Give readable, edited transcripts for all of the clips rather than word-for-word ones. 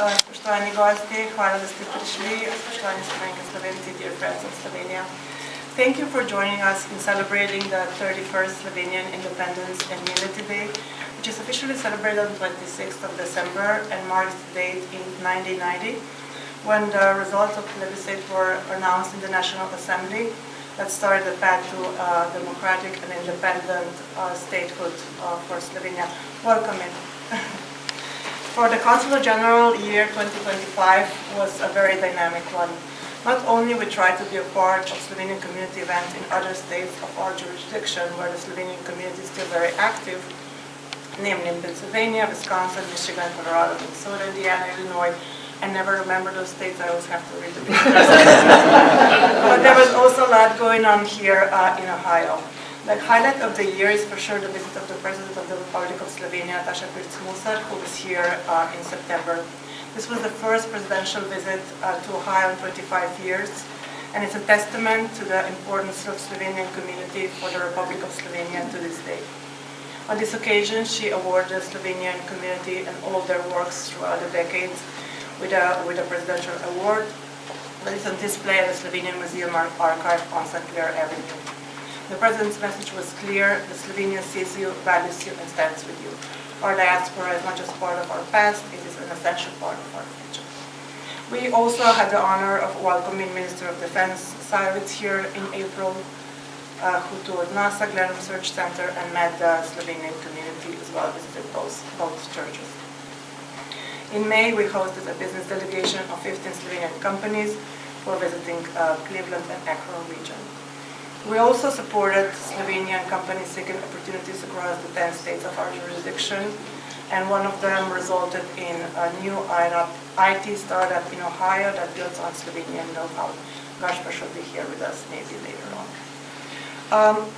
spoštovani gosti, hvala, da ste prišli, spoštovani Slovenke, Slovenci, dear friends of Slovenia. Thank you for joining us in celebrating the 31st Slovenian Independence and Unity Day, which is officially celebrated on 26th of December and marks the date in 1990, when the results of the plebiscite were announced in the National Assembly that started the path to democratic and independent statehood for Slovenia. Welcome in. For the Consular General, year 2025 was a very dynamic one. Not only we tried to be a part of Slovenian community events in other states of our jurisdiction where the Slovenian community is still very active, namely in Pennsylvania, Wisconsin, Michigan, Colorado, Minnesota, Indiana, Illinois. I never remember those states, I always have to read the papers. But there was also a lot going on here in Ohio. The highlight of the year is for sure the visit of the President of the Republic of Slovenia, Taša Pirc-Musar, who was here in September. This was the first presidential visit to Ohio in 25 years, and it's a testament to the importance of Slovenian community for the Republic of Slovenia to this day. On this occasion, she awarded the Slovenian community and all their works throughout the decades with a presidential award that is on display at the Slovenian Museum Archive on St. Clair Avenue. The President's message was clear: the Slovenia sees you, values you, and stands with you. Our diaspora is not just part of our past, it is an essential part of our future. We also had the honor of welcoming Minister of Defense Sajovic here in April, who toured NASA Glen Research Center and met the Slovenian community as well, visited both churches. In May, we hosted a business delegation of 15 Slovenian companies who were visiting Cleveland and Akron region. We also supported Slovenian companies seeking opportunities across the 10 states of our jurisdiction, and one of them resulted in a new IT startup in Ohio that builds on Slovenian know-how. Gaspar should be here with us maybe later on.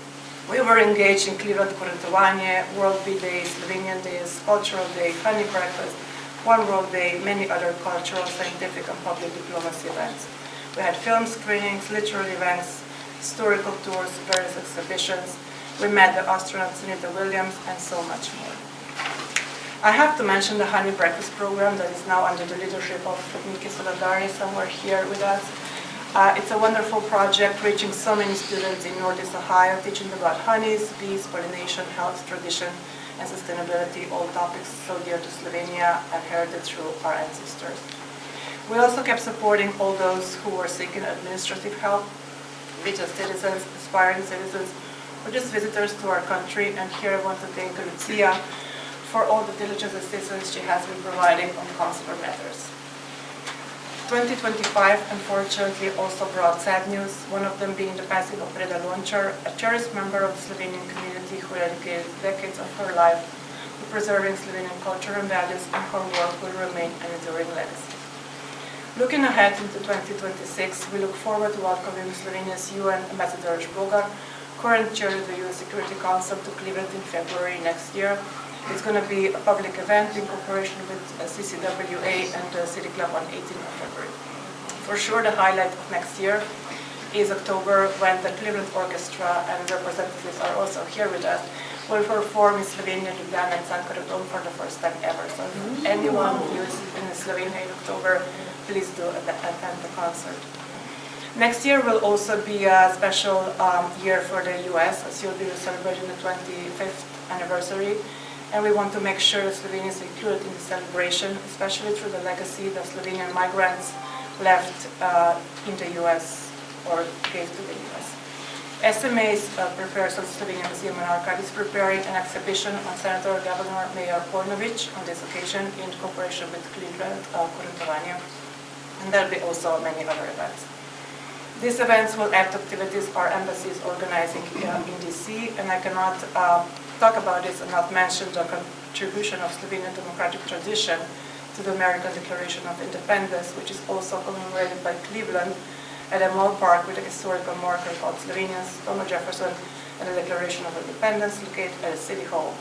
We were engaged in Cleveland Kurentovanje, World Bee Day, Slovenian Days, Cultural Day, Honey Breakfast, One World Day, many other cultural, scientific, and public diplomacy events. We had film screenings, literary events, historical tours, various exhibitions. We met the astronaut Sunita Williams, and so much more. I have to mention the Honey Breakfast program that is now under the leadership of Niki Soladari, somewhere here with us. It's a wonderful project reaching so many students in Northeast Ohio, teaching about honeys, bees, pollination, health, tradition, and sustainability, all topics so dear to Slovenia and heritage through our ancestors. We also kept supporting all those who were seeking administrative help, be it citizens, aspiring citizens, or just visitors to our country. And here I want to thank Lucia for all the diligent assistance she has been providing on consular matters. 2025 unfortunately also brought sad news, one of them being the passing of Breda Lončar, a cherished member of the Slovenian community who dedicated decades of her life to preserving Slovenian culture and values, and her work will remain an enduring legacy. Looking ahead into 2026, we look forward to welcoming Slovenia's UN Ambassador Bogar, current chair of the UN Security Council, to Cleveland in February next year. It's going to be a public event in cooperation with CCWA and the City Club on 18th of February. For sure, the highlight of next year is October, when the Cleveland Orchestra and representatives are also here with us, will perform in Slovenia, Ljubljana, and San Caraton for the first time ever. So if anyone who is in Slovenia in October, please do attend the concert. Next year will also be a special year for the US, as you'll be celebrating the 25th anniversary. And we want to make sure that Slovenia is included in the celebration, especially through the legacy that Slovenian migrants left in the US or gave to the US. SMA's prepares the Slovenian Museum and Archive is preparing an exhibition on Senator Governor Mayor Pornovic on this occasion in cooperation with Cleveland Kurentovanje. And there will be also many other events. These events will add to activities our embassy is organizing in DC, and I cannot talk about this and not mention the contribution of Slovenian democratic tradition to the American Declaration of Independence, which is also commemorated by Cleveland at a mall park with a historical marker called Slovenians, Thomas Jefferson, and the Declaration of Independence located at a city hall.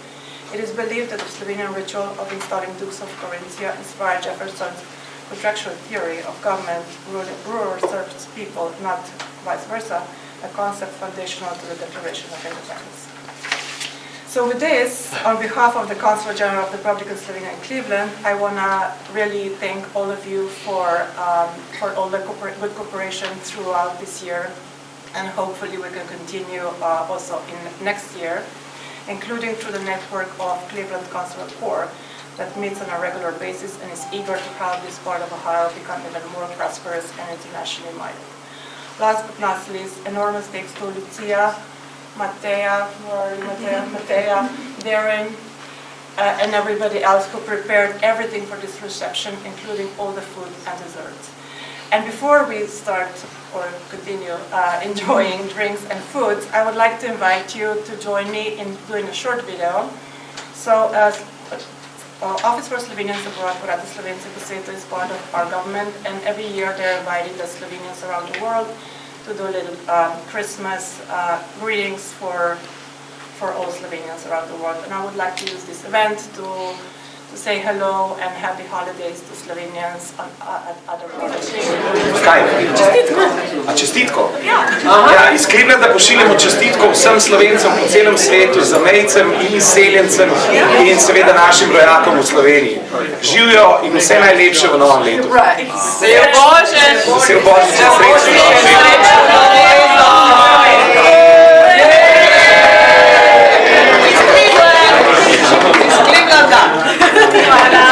It is believed that the Slovenian ritual of installing Dukes of Carinthia inspired Jefferson's contractual theory of government ruler serves people, not vice versa, a concept foundational to the Declaration of Independence. So with this, on behalf of the Consul General of the Republic of Slovenia in Cleveland, I want to really thank all of you for all the good cooperation throughout this year, and hopefully we can continue also in next year, including through the network of Cleveland Consular Corps that meets on a regular basis and is eager to help this part of Ohio become even more prosperous and internationally minded. Last but not least, enormous thanks to Lucia, Matea, Darren, and everybody else who prepared everything for this reception, including all the food and desserts. And before we start or continue enjoying drinks and foods, I would like to invite you to join me in doing a short video. So, Office for Slovenians Abroad, Urad za Slovence po svetu, is part of our government, and every year they're inviting the Slovenians around the world to do little Christmas greetings for all Slovenians around the world. And I would like to use this event to say hello and happy holidays to Slovenians at other places. Kaj? Čestitko! A čestitko? Ja. Ja, iz Clevelanda pošiljamo čestitko vsem Slovencem po celem svetu, zamejcem in izseljencem in seveda našim rojakom v Sloveniji. Živijo in vse najlepše v novem letu. Vesel Božič! Vesel Božič in srečno novo leto. Iz Clevelanda! Hvala!